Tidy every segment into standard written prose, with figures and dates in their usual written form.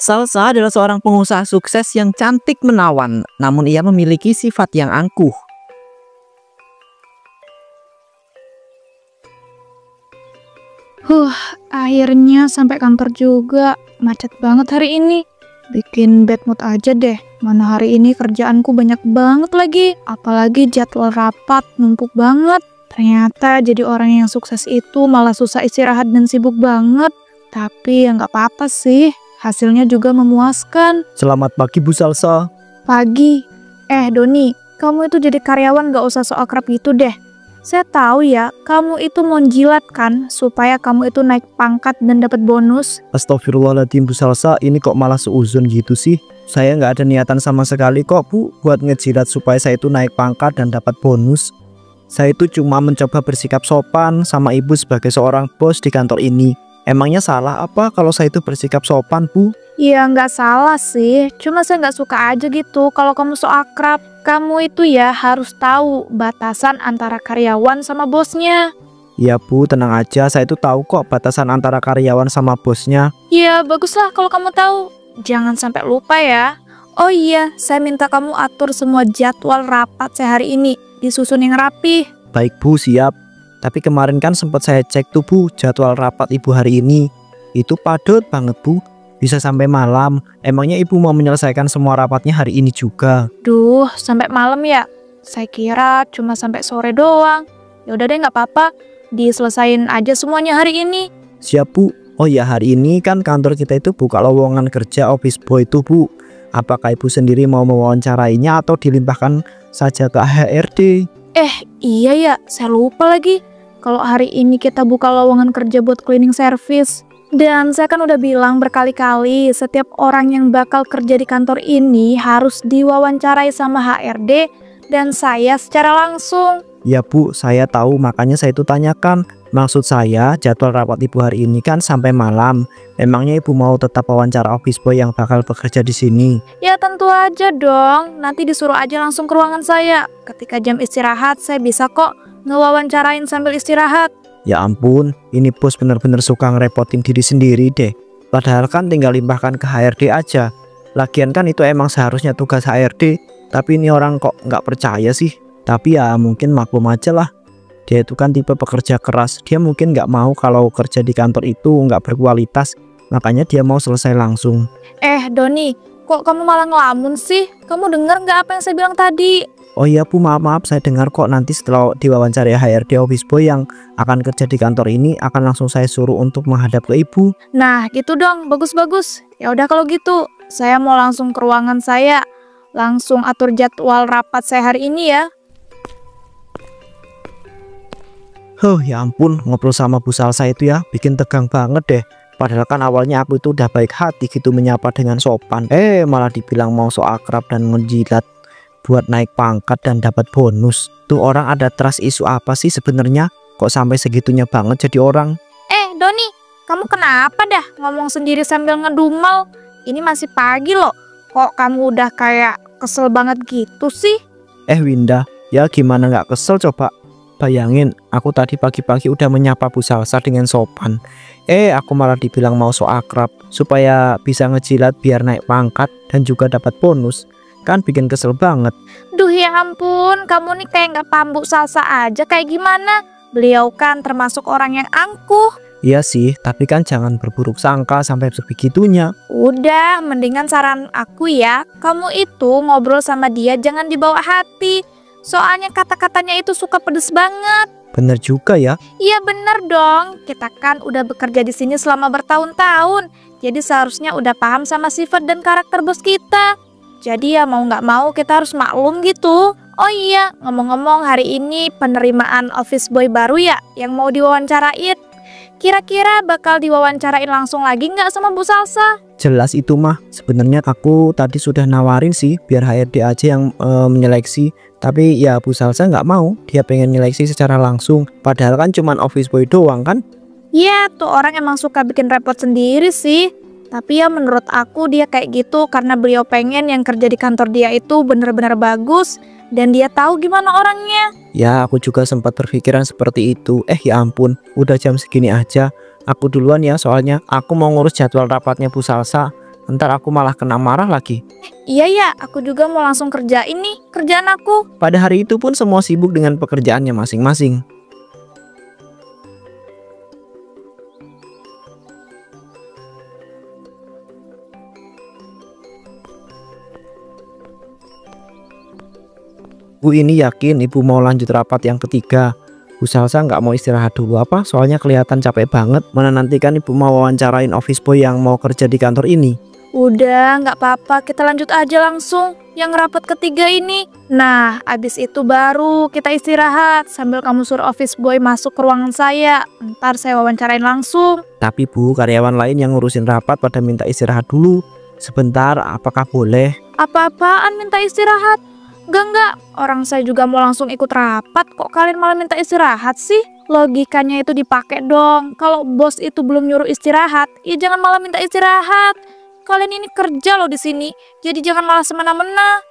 Salsa adalah seorang pengusaha sukses yang cantik menawan, namun ia memiliki sifat yang angkuh. Akhirnya sampai kantor juga. Macet banget hari ini. Bikin bad mood aja deh. Mana hari ini kerjaanku banyak banget lagi. Apalagi jadwal rapat numpuk banget. Ternyata jadi orang yang sukses itu malah susah istirahat dan sibuk banget. Tapi ya nggak apa-apa sih. Hasilnya juga memuaskan. Selamat pagi Bu Salsa. Pagi. Doni, kamu itu jadi karyawan gak usah so akrab gitu deh. Saya tahu ya, kamu itu mau jilat kan, supaya kamu itu naik pangkat dan dapat bonus. Astagfirullahaladzim Bu Salsa, ini kok malah seuzon gitu sih? Saya nggak ada niatan sama sekali kok Bu, buat ngejilat supaya saya itu naik pangkat dan dapat bonus. Saya itu cuma mencoba bersikap sopan sama ibu sebagai seorang bos di kantor ini. Emangnya salah apa kalau saya itu bersikap sopan, Bu? Ya nggak salah sih, cuma saya nggak suka aja gitu kalau kamu so akrab. Kamu itu ya harus tahu batasan antara karyawan sama bosnya. Ya Bu, tenang aja, saya itu tahu kok batasan antara karyawan sama bosnya. Ya baguslah kalau kamu tahu. Jangan sampai lupa ya. Oh iya, saya minta kamu atur semua jadwal rapat saya hari ini, disusun yang rapi. Baik Bu, siap. Tapi kemarin kan sempat saya cek tuh Bu, jadwal rapat Ibu hari ini. Itu padat banget Bu, bisa sampai malam. Emangnya Ibu mau menyelesaikan semua rapatnya hari ini juga? Duh, sampai malam ya? Saya kira cuma sampai sore doang. Ya udah deh, nggak apa-apa. Diselesain aja semuanya hari ini. Siap Bu. Oh ya, hari ini kan kantor kita itu buka lowongan kerja office boy tuh Bu. Apakah Ibu sendiri mau mewawancarainya atau dilimpahkan saja ke HRD? Iya ya, saya lupa lagi. Kalau hari ini kita buka lowongan kerja buat cleaning service. Dan saya kan udah bilang berkali-kali, setiap orang yang bakal kerja di kantor ini harus diwawancarai sama HRD dan saya secara langsung. Ya Bu, saya tahu, makanya saya itu tanyakan. Maksud saya, jadwal rapat Ibu hari ini kan sampai malam. Emangnya Ibu mau tetap wawancara office boy yang bakal bekerja di sini? Ya tentu aja dong, nanti disuruh aja langsung ke ruangan saya. Ketika jam istirahat, saya bisa kok ngewawancarain sambil istirahat. Ya ampun, ini bos bener-bener suka ngerepotin diri sendiri deh. Padahal kan tinggal limpahkan ke HRD aja. Lagian kan itu emang seharusnya tugas HRD. Tapi ini orang kok nggak percaya sih. Tapi ya mungkin maklum aja lah. Dia itu kan tipe pekerja keras. Dia mungkin nggak mau kalau kerja di kantor itu nggak berkualitas. Makanya dia mau selesai langsung. Doni, kok kamu malah ngelamun sih? Kamu denger nggak apa yang saya bilang tadi? Oh iya Bu, maaf, saya dengar kok. Nanti setelah diwawancara HRD office boy yang akan kerja di kantor ini akan langsung saya suruh untuk menghadap ke Ibu. Nah gitu dong, bagus-bagus. Ya udah kalau gitu, saya mau langsung ke ruangan saya. Langsung atur jadwal rapat saya hari ini ya. Ya ampun, ngobrol sama Bu Salsa itu ya bikin tegang banget deh. Padahal kan awalnya aku itu udah baik hati gitu menyapa dengan sopan. Malah dibilang mau so akrab dan ngejilat buat naik pangkat dan dapat bonus. Tuh orang ada trust isu apa sih sebenarnya? Kok sampai segitunya banget jadi orang? Doni, kamu kenapa dah ngomong sendiri sambil ngedumel? Ini masih pagi loh. Kok kamu udah kayak kesel banget gitu sih? Winda, ya gimana nggak kesel coba? Bayangin, aku tadi pagi-pagi udah menyapa Bu Salsa dengan sopan. Aku malah dibilang mau so akrab supaya bisa ngejilat biar naik pangkat dan juga dapat bonus. Kan bikin kesel banget. Duh ya ampun, kamu nih kayak nggak paham Bu Salsa aja kayak gimana? Beliau kan termasuk orang yang angkuh. Iya sih, tapi kan jangan berburuk sangka sampai sebegitunya. Udah, mendingan saran aku ya, kamu itu ngobrol sama dia jangan dibawa hati. Soalnya kata-katanya itu suka pedes banget. Bener juga ya. Iya bener dong, kita kan udah bekerja di sini selama bertahun-tahun. Jadi seharusnya udah paham sama sifat dan karakter bos kita. Jadi ya mau nggak mau kita harus maklum gitu. Oh iya, ngomong-ngomong hari ini penerimaan office boy baru ya yang mau diwawancarain. Kira-kira bakal diwawancarain langsung lagi nggak sama Bu Salsa? Jelas itu mah. Sebenarnya aku tadi sudah nawarin sih biar HRD aja yang menyeleksi. Tapi ya Bu Salsa nggak mau. Dia pengen nyeleksi secara langsung. Padahal kan cuman office boy doang kan? Ya tuh orang emang suka bikin repot sendiri sih. Tapi ya menurut aku dia kayak gitu karena beliau pengen yang kerja di kantor dia itu bener-bener bagus. Dan dia tahu gimana orangnya. Ya aku juga sempat berpikiran seperti itu. Ya ampun, udah jam segini aja. Aku duluan ya soalnya aku mau ngurus jadwal rapatnya Bu Salsa. Ntar aku malah kena marah lagi. Iya ya, aku juga mau langsung kerjain nih kerjaan aku. Pada hari itu pun semua sibuk dengan pekerjaannya masing-masing. Bu ini yakin ibu mau lanjut rapat yang ketiga. Bu Salsa nggak mau istirahat dulu apa? Soalnya kelihatan capek banget. Mana nanti kan ibu mau wawancarain office boy yang mau kerja di kantor ini. Udah, nggak apa-apa, kita lanjut aja langsung yang rapat ketiga ini. Nah, abis itu baru kita istirahat sambil kamu suruh office boy masuk ke ruangan saya. Ntar saya wawancarain langsung. Tapi Bu, karyawan lain yang ngurusin rapat pada minta istirahat dulu. Sebentar, apakah boleh? Apa-apaan minta istirahat? Enggak, orang saya juga mau langsung ikut rapat. Kok kalian malah minta istirahat sih? Logikanya itu dipakai dong. Kalau bos itu belum nyuruh istirahat, ya jangan malah minta istirahat. Kalian ini kerja loh di sini, jadi jangan malah semena-mena.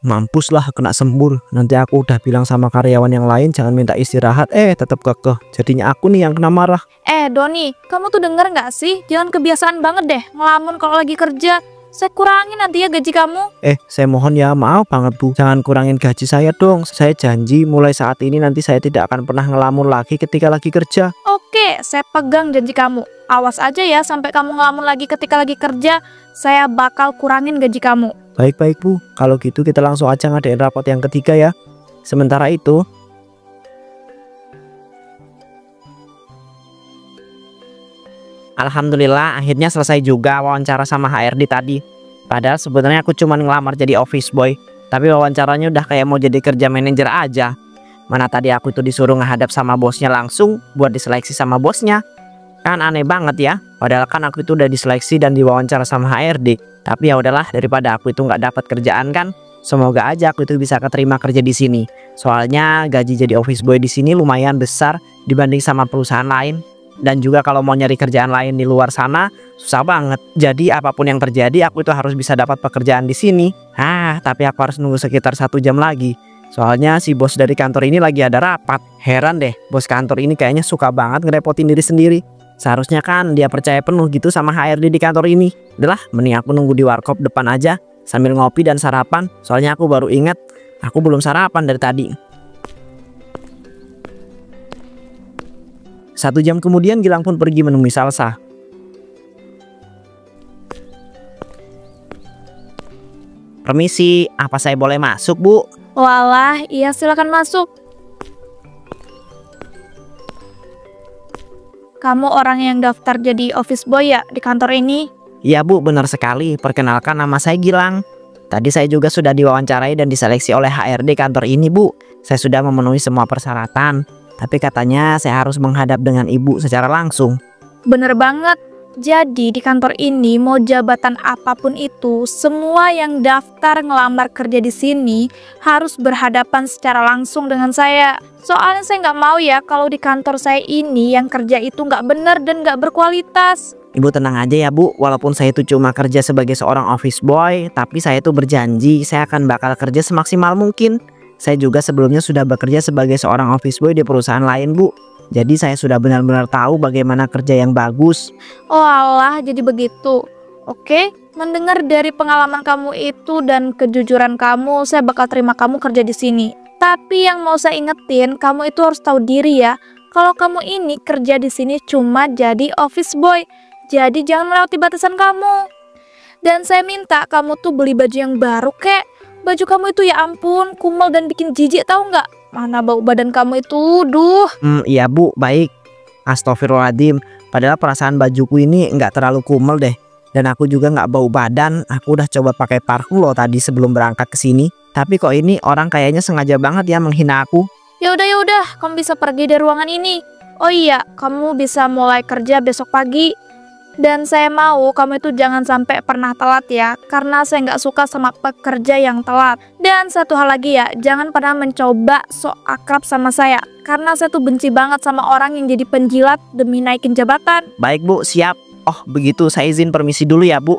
Mampus lah kena sembur. Nanti aku udah bilang sama karyawan yang lain jangan minta istirahat, tetap kekeh. Jadinya aku nih yang kena marah. Doni, kamu tuh denger nggak sih? Jangan kebiasaan banget deh ngelamun kalau lagi kerja. Saya kurangin nanti ya gaji kamu. Saya mohon ya, maaf banget Bu. Jangan kurangin gaji saya dong. Saya janji mulai saat ini nanti saya tidak akan pernah ngelamun lagi ketika lagi kerja. Oke, saya pegang janji kamu. Awas aja ya sampai kamu ngelamun lagi ketika lagi kerja. Saya bakal kurangin gaji kamu. Baik-baik Bu. Kalau gitu kita langsung aja ngadain rapat yang ketiga ya. Sementara itu, alhamdulillah akhirnya selesai juga wawancara sama HRD tadi. Padahal sebenarnya aku cuma ngelamar jadi office boy, tapi wawancaranya udah kayak mau jadi kerja manajer aja. Mana tadi aku itu disuruh ngehadap sama bosnya langsung buat diseleksi sama bosnya. Kan aneh banget ya. Padahal kan aku itu udah diseleksi dan diwawancara sama HRD. Tapi ya udahlah, daripada aku itu nggak dapat kerjaan kan. Semoga aja aku itu bisa keterima kerja di sini. Soalnya gaji jadi office boy di sini lumayan besar dibanding sama perusahaan lain. Dan juga kalau mau nyari kerjaan lain di luar sana susah banget. Jadi apapun yang terjadi aku itu harus bisa dapat pekerjaan di sini. Tapi aku harus nunggu sekitar 1 jam lagi. Soalnya si bos dari kantor ini lagi ada rapat. Heran deh, bos kantor ini kayaknya suka banget ngerepotin diri sendiri. Seharusnya kan dia percaya penuh gitu sama HRD di kantor ini. Udahlah, mending aku nunggu di warkop depan aja sambil ngopi dan sarapan. Soalnya aku baru ingat aku belum sarapan dari tadi. 1 jam kemudian Gilang pun pergi menemui Salsa. Permisi, apa saya boleh masuk Bu? Walah, iya silakan masuk. Kamu orang yang daftar jadi office boy ya di kantor ini? Iya Bu, benar sekali. Perkenalkan, nama saya Gilang. Tadi saya juga sudah diwawancarai dan diseleksi oleh HRD kantor ini Bu. Saya sudah memenuhi semua persyaratan. Tapi katanya saya harus menghadap dengan ibu secara langsung. Bener banget. Jadi di kantor ini mau jabatan apapun itu, semua yang daftar ngelamar kerja di sini harus berhadapan secara langsung dengan saya. Soalnya saya nggak mau ya kalau di kantor saya ini yang kerja itu nggak bener dan nggak berkualitas. Ibu tenang aja ya Bu, walaupun saya itu cuma kerja sebagai seorang office boy, tapi saya itu berjanji saya akan bakal kerja semaksimal mungkin. Saya juga sebelumnya sudah bekerja sebagai seorang office boy di perusahaan lain Bu. Jadi saya sudah benar-benar tahu bagaimana kerja yang bagus. Oh alah, jadi begitu. Oke, mendengar dari pengalaman kamu itu dan kejujuran kamu, saya bakal terima kamu kerja di sini. Tapi yang mau saya ingetin, kamu itu harus tahu diri ya. Kalau kamu ini kerja di sini cuma jadi office boy. Jadi jangan melewati batasan kamu. Dan saya minta kamu tuh beli baju yang baru kek. Baju kamu itu ya ampun, kumel dan bikin jijik tahu nggak? Mana bau badan kamu itu, duh. Iya Bu, baik. Astagfirullahaladzim. Padahal perasaan bajuku ini nggak terlalu kumel deh. Dan aku juga nggak bau badan. Aku udah coba pakai parfum loh tadi sebelum berangkat ke sini. Tapi kok ini orang kayaknya sengaja banget ya menghina aku. Ya udah, kamu bisa pergi dari ruangan ini. Oh iya, kamu bisa mulai kerja besok pagi. Dan saya mau kamu itu jangan sampai pernah telat ya, karena saya nggak suka sama pekerja yang telat. Dan satu hal lagi ya, jangan pernah mencoba sok akrab sama saya, karena saya tuh benci banget sama orang yang jadi penjilat demi naikin jabatan. Baik Bu, siap. Oh begitu, saya izin permisi dulu ya Bu.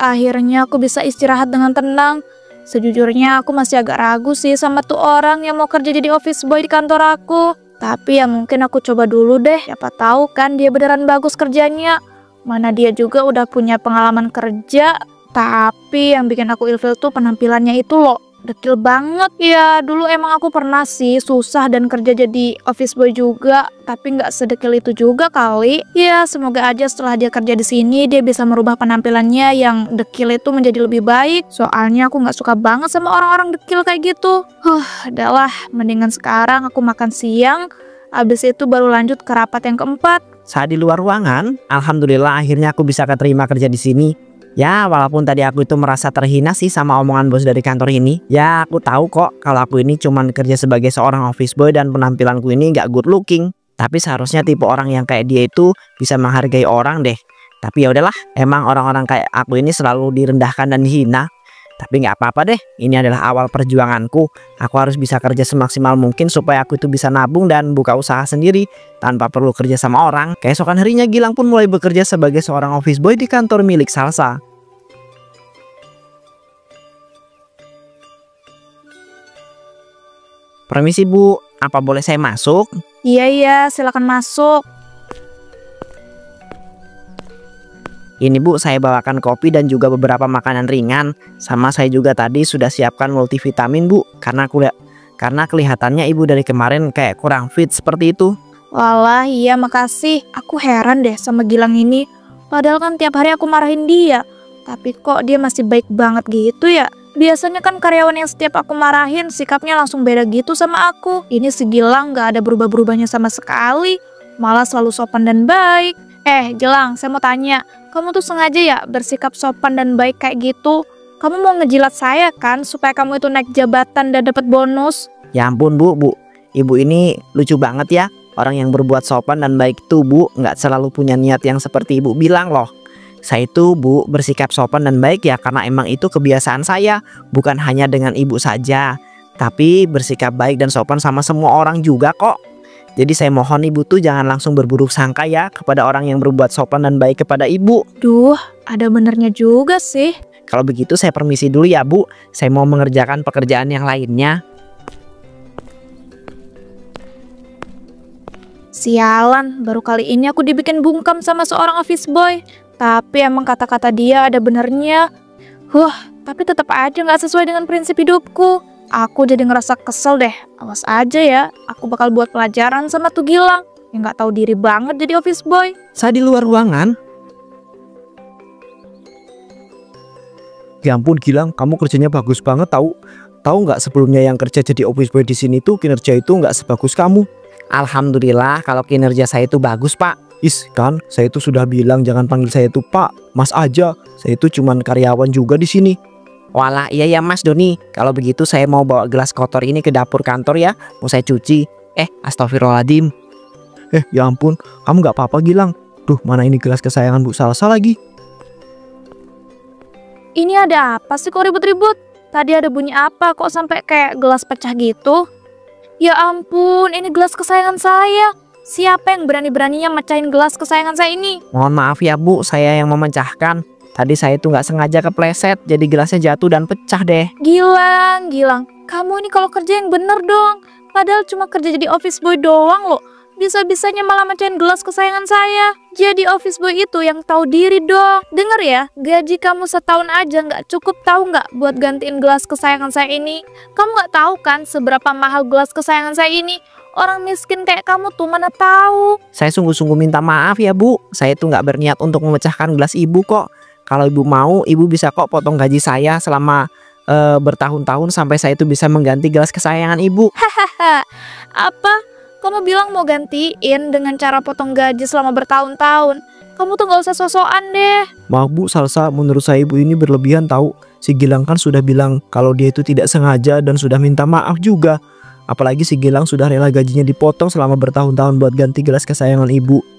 Akhirnya aku bisa istirahat dengan tenang. Sejujurnya aku masih agak ragu sih sama tuh orang yang mau kerja jadi office boy di kantor aku. Tapi ya mungkin aku coba dulu deh. Siapa tahu kan dia beneran bagus kerjanya. Mana dia juga udah punya pengalaman kerja. Tapi yang bikin aku ilfil tuh penampilannya itu loh. Dekil banget. Ya dulu emang aku pernah sih susah dan kerja jadi office boy juga. Tapi nggak sedekil itu juga kali. Ya semoga aja setelah dia kerja di sini dia bisa merubah penampilannya yang dekil itu menjadi lebih baik. Soalnya aku nggak suka banget sama orang-orang dekil kayak gitu. Adalah mendingan sekarang aku makan siang. Abis itu baru lanjut ke rapat yang keempat. Saat di luar ruangan, alhamdulillah akhirnya aku bisa keterima kerja di sini. Ya, walaupun tadi aku itu merasa terhina sih sama omongan bos dari kantor ini. Ya, aku tahu kok kalau aku ini cuman kerja sebagai seorang office boy dan penampilanku ini gak good looking. Tapi seharusnya tipe orang yang kayak dia itu bisa menghargai orang deh. Tapi ya udahlah, emang orang-orang kayak aku ini selalu direndahkan dan dihina. Tapi nggak apa-apa deh, ini adalah awal perjuanganku. Aku harus bisa kerja semaksimal mungkin supaya aku itu bisa nabung dan buka usaha sendiri tanpa perlu kerja sama orang. Keesokan harinya Gilang pun mulai bekerja sebagai seorang office boy di kantor milik Salsa. Permisi Bu, apa boleh saya masuk? Iya, silakan masuk. Ini Bu, saya bawakan kopi dan juga beberapa makanan ringan. Sama saya juga tadi sudah siapkan multivitamin Bu. Karena kelihatannya Ibu dari kemarin kayak kurang fit seperti itu. Walah, iya makasih. Aku heran deh sama Gilang ini. Padahal kan tiap hari aku marahin dia. Tapi kok dia masih baik banget gitu ya? Biasanya kan karyawan yang setiap aku marahin sikapnya langsung beda gitu sama aku. Ini si Gilang gak ada berubah-berubahnya sama sekali. Malah selalu sopan dan baik. Gilang, saya mau tanya. Kamu tuh sengaja ya bersikap sopan dan baik kayak gitu? Kamu mau ngejilat saya kan supaya kamu itu naik jabatan dan dapat bonus? Ya ampun Bu, Ibu ini lucu banget ya. Orang yang berbuat sopan dan baik tuh Bu nggak selalu punya niat yang seperti Ibu bilang loh. Saya itu Bu bersikap sopan dan baik ya karena emang itu kebiasaan saya. Bukan hanya dengan Ibu saja. Tapi bersikap baik dan sopan sama semua orang juga kok. Jadi saya mohon Ibu tuh jangan langsung berburuk sangka ya kepada orang yang berbuat sopan dan baik kepada Ibu. Duh, ada benernya juga sih. Kalau begitu saya permisi dulu ya Bu. Saya mau mengerjakan pekerjaan yang lainnya. Sialan, baru kali ini aku dibikin bungkam sama seorang office boy. Tapi emang kata-kata dia ada benernya. Tapi tetap aja gak sesuai dengan prinsip hidupku. Aku jadi ngerasa kesel deh. Awas aja ya, aku bakal buat pelajaran sama tuh Gilang yang gak tahu diri banget jadi office boy. Saya di luar ruangan. Ya ampun Gilang, kamu kerjanya bagus banget tahu. Tahu nggak sebelumnya yang kerja jadi office boy di sini tuh kinerja itu nggak sebagus kamu. Alhamdulillah kalau kinerja saya itu bagus Pak. Kan, saya itu sudah bilang jangan panggil saya itu Pak, Mas aja. Saya itu cuman karyawan juga di sini. Walah, iya ya Mas Doni. Kalau begitu saya mau bawa gelas kotor ini ke dapur kantor ya. Mau saya cuci. Astagfirullahaladzim. Ya ampun, kamu nggak apa-apa Gilang. Duh, mana ini gelas kesayangan Bu Salsa lagi. Ini ada apa sih kok ribut-ribut? Tadi ada bunyi apa kok sampai kayak gelas pecah gitu? Ya ampun, ini gelas kesayangan saya. Siapa yang berani-beraninya mecahin gelas kesayangan saya ini? Mohon maaf ya Bu, saya yang memecahkan. Tadi saya itu nggak sengaja kepleset, jadi gelasnya jatuh dan pecah deh. Gilang, kamu ini kalau kerja yang bener dong. Padahal cuma kerja jadi office boy doang loh. Bisa-bisanya malah mecahin gelas kesayangan saya. Jadi office boy itu yang tahu diri dong. Dengar ya, gaji kamu setahun aja nggak cukup tahu nggak buat gantiin gelas kesayangan saya ini. Kamu nggak tahu kan seberapa mahal gelas kesayangan saya ini. Orang miskin kayak kamu tuh mana tahu. Saya sungguh-sungguh minta maaf ya Bu. Saya itu nggak berniat untuk memecahkan gelas Ibu kok. Kalau Ibu mau, Ibu bisa kok potong gaji saya selama bertahun-tahun sampai saya itu bisa mengganti gelas kesayangan Ibu. Hahaha, apa? Kamu bilang mau gantiin dengan cara potong gaji selama bertahun-tahun? Kamu tuh gak usah sosokan deh. Maaf Bu Salsa, menurut saya Ibu ini berlebihan tahu. Si Gilang kan sudah bilang kalau dia itu tidak sengaja dan sudah minta maaf juga. Apalagi si Gilang sudah rela gajinya dipotong selama bertahun-tahun buat ganti gelas kesayangan Ibu.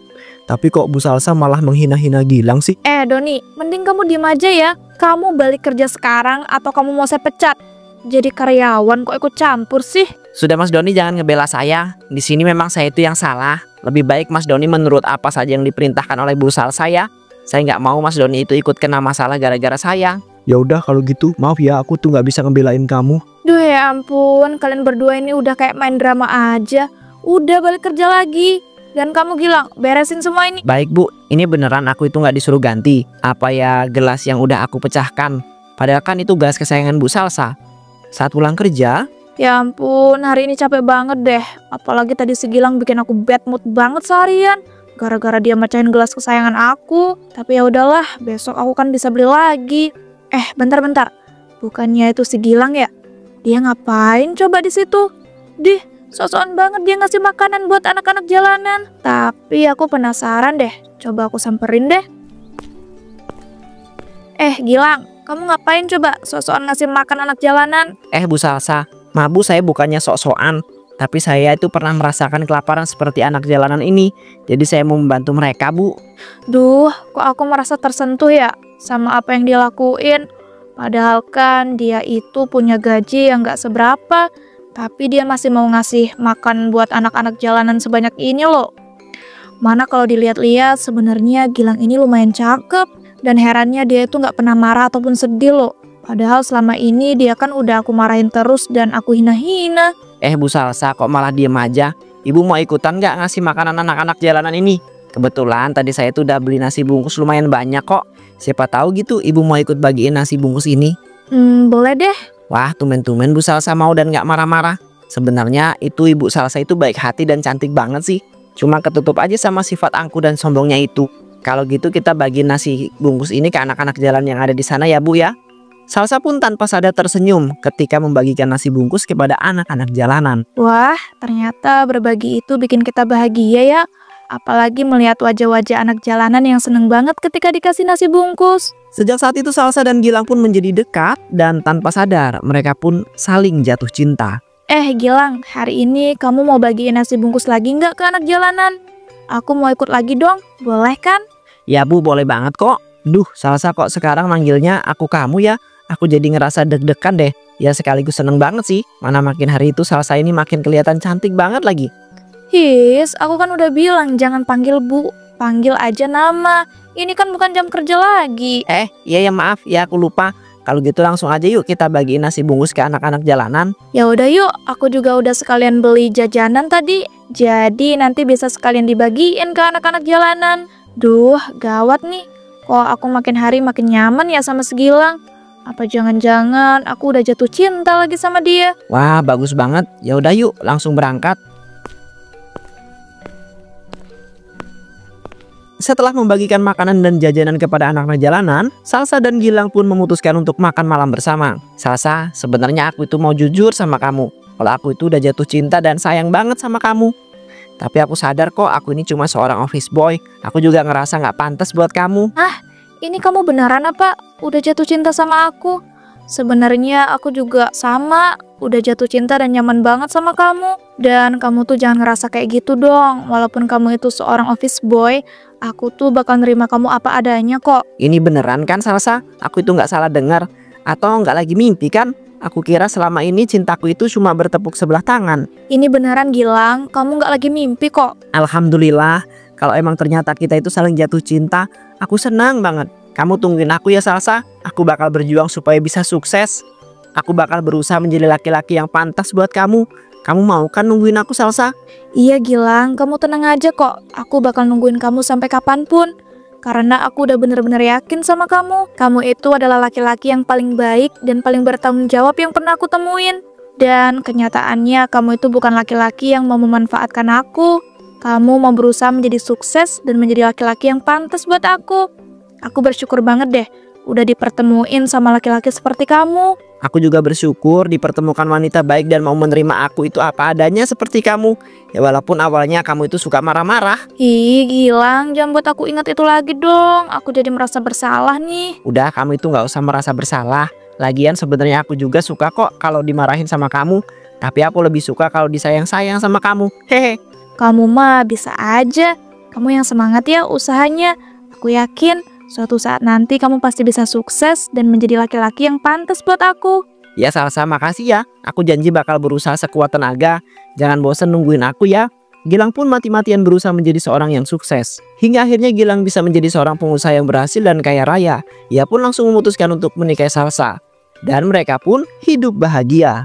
Tapi kok Bu Salsa malah menghina-hina Gilang sih? Doni, mending kamu diem aja ya. Kamu balik kerja sekarang atau kamu mau saya pecat? Jadi karyawan kok ikut campur sih? Sudah Mas Doni, jangan ngebela saya. Di sini memang saya itu yang salah. Lebih baik Mas Doni menurut apa saja yang diperintahkan oleh Bu Salsa ya. Saya nggak mau Mas Doni itu ikut kena masalah gara-gara saya. Ya udah kalau gitu, maaf ya aku tuh nggak bisa ngebelain kamu. Duh ya ampun, kalian berdua ini udah kayak main drama aja. udah balik kerja lagi. Dan kamu Gilang, beresin semua ini. Baik Bu, ini beneran aku itu nggak disuruh ganti. Apa ya gelas yang udah aku pecahkan? Padahal kan itu gelas kesayangan Bu Salsa. Saat pulang kerja, Ya ampun, hari ini capek banget deh. Apalagi tadi si Gilang bikin aku bad mood banget seharian. Gara-gara dia mecahin gelas kesayangan aku. Tapi ya udahlah, besok aku kan bisa beli lagi. Bentar-bentar. Bukannya itu si Gilang ya? Dia ngapain coba di situ? Dih, sosokan banget dia ngasih makanan buat anak-anak jalanan. Tapi aku penasaran deh. Coba aku samperin deh. Gilang, kamu ngapain coba sosokan ngasih makan anak jalanan? Bu Salsa, maaf Bu, saya bukannya sok-sokan. Tapi saya itu pernah merasakan kelaparan seperti anak jalanan ini. Jadi saya mau membantu mereka Bu. Duh, kok aku merasa tersentuh ya sama apa yang dia lakuin. Padahal kan dia itu punya gaji yang gak seberapa. Tapi dia masih mau ngasih makan buat anak-anak jalanan sebanyak ini loh. Mana kalau dilihat-lihat sebenarnya Gilang ini lumayan cakep. Dan herannya dia itu gak pernah marah ataupun sedih loh. Padahal selama ini dia kan udah aku marahin terus dan aku hina-hina. Bu Salsa, kok malah diem aja? Ibu mau ikutan gak ngasih makanan anak-anak jalanan ini? Kebetulan tadi saya tuh udah beli nasi bungkus lumayan banyak kok. Siapa tahu gitu ibu mau ikut bagiin nasi bungkus ini. Boleh deh. Wah, tumben-tumben Bu Salsa mau dan gak marah-marah. Sebenarnya itu Ibu Salsa itu baik hati dan cantik banget sih. Cuma ketutup aja sama sifat angkuh dan sombongnya itu. Kalau gitu kita bagi nasi bungkus ini ke anak-anak jalan yang ada di sana ya Bu ya. Salsa pun tanpa sadar tersenyum ketika membagikan nasi bungkus kepada anak-anak jalanan. Wah, ternyata berbagi itu bikin kita bahagia ya. Apalagi melihat wajah-wajah anak jalanan yang seneng banget ketika dikasih nasi bungkus. Sejak saat itu Salsa dan Gilang pun menjadi dekat dan tanpa sadar mereka pun saling jatuh cinta. Gilang, hari ini kamu mau bagiin nasi bungkus lagi nggak ke anak jalanan? Aku mau ikut lagi dong, boleh kan? Ya Bu, boleh banget kok. Duh, Salsa kok sekarang manggilnya aku kamu ya? Aku jadi ngerasa deg-degan deh. Ya sekaligus seneng banget sih. Mana makin hari itu Salsa ini makin kelihatan cantik banget lagi. Aku kan udah bilang jangan panggil Bu, panggil aja nama. Ini kan bukan jam kerja lagi. Iya ya maaf ya aku lupa. Kalau gitu langsung aja yuk kita bagiin nasi bungkus ke anak-anak jalanan. Ya udah yuk, aku juga udah sekalian beli jajanan tadi. Jadi nanti bisa sekalian dibagiin ke anak-anak jalanan. Duh, gawat nih. Kok aku makin hari makin nyaman ya sama si Gilang. Apa jangan-jangan aku udah jatuh cinta lagi sama dia? Wah, bagus banget. Ya udah yuk, langsung berangkat. Setelah membagikan makanan dan jajanan kepada anak-anak jalanan, Salsa dan Gilang pun memutuskan untuk makan malam bersama. Salsa, sebenarnya aku itu mau jujur sama kamu. Kalau aku itu udah jatuh cinta dan sayang banget sama kamu. Tapi aku sadar kok aku ini cuma seorang office boy. Aku juga ngerasa gak pantas buat kamu. Ini kamu beneran apa? Udah jatuh cinta sama aku? Sebenarnya aku juga sama, udah jatuh cinta dan nyaman banget sama kamu. Dan kamu tuh jangan ngerasa kayak gitu dong. Walaupun kamu itu seorang office boy, aku tuh bakal nerima kamu apa adanya kok. Ini beneran kan Salsa? Aku itu gak salah dengar. Atau gak lagi mimpi kan? Aku kira selama ini cintaku itu cuma bertepuk sebelah tangan. Ini beneran Gilang, kamu gak lagi mimpi kok. Alhamdulillah, kalau emang ternyata kita itu saling jatuh cinta, aku senang banget. Kamu tungguin aku ya Salsa. Aku bakal berjuang supaya bisa sukses. Aku bakal berusaha menjadi laki-laki yang pantas buat kamu. Kamu mau kan nungguin aku Salsa? Iya Gilang, kamu tenang aja kok. Aku bakal nungguin kamu sampai kapanpun. Karena aku udah bener-bener yakin sama kamu. Kamu itu adalah laki-laki yang paling baik dan paling bertanggung jawab yang pernah aku temuin. Dan kenyataannya kamu itu bukan laki-laki yang mau memanfaatkan aku. Kamu mau berusaha menjadi sukses dan menjadi laki-laki yang pantas buat aku. Aku bersyukur banget deh udah dipertemuin sama laki-laki seperti kamu. Aku juga bersyukur dipertemukan wanita baik dan mau menerima aku itu apa adanya seperti kamu. Ya walaupun awalnya kamu itu suka marah-marah. Gilang, jangan buat aku ingat itu lagi dong. Aku jadi merasa bersalah nih. Udah, kamu itu gak usah merasa bersalah. Lagian sebenarnya aku juga suka kok kalau dimarahin sama kamu. Tapi aku lebih suka kalau disayang-sayang sama kamu. Hehe. Kamu mah bisa aja. Kamu yang semangat ya usahanya. Aku yakin suatu saat nanti kamu pasti bisa sukses dan menjadi laki-laki yang pantas buat aku. Ya Salsa, makasih ya. Aku janji bakal berusaha sekuat tenaga. Jangan bosan nungguin aku ya. Gilang pun mati-matian berusaha menjadi seorang yang sukses. Hingga akhirnya Gilang bisa menjadi seorang pengusaha yang berhasil dan kaya raya. Ia pun langsung memutuskan untuk menikahi Salsa. Dan mereka pun hidup bahagia.